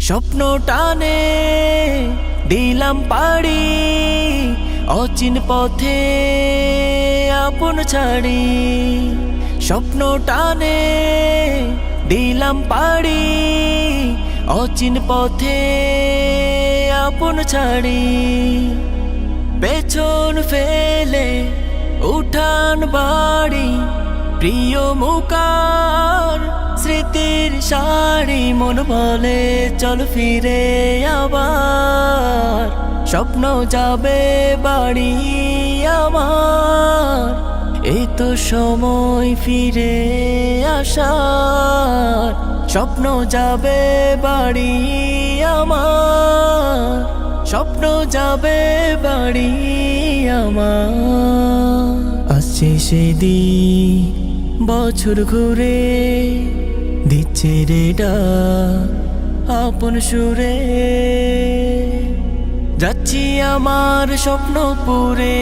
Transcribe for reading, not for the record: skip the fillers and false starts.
স্বপ্ন টানে দিলাম পাড়ি, অচিন পথে আপন ছাড়ি। স্বপ্ন টানে দিলাম পাড়ি, অচিন পথে আপন ছাড়ি। পেছন ফেলে উঠান বাড়ি, প্রিয় মুকার স্মৃতির শাড়ি। মন বলে চল ফিরে আবার, স্বপ্ন যাবে বাড়ি আমার। এই তো সময় ফিরে আসার, স্বপ্ন যাবে বাড়ি আমার, স্বপ্ন যাবে বাড়ি আমার। আসছে সেদিন বছর ঘুরে, দিচ্ছে রে ডাক আপন সুরে। যাচ্ছি আমার স্বপ্ন পুরে,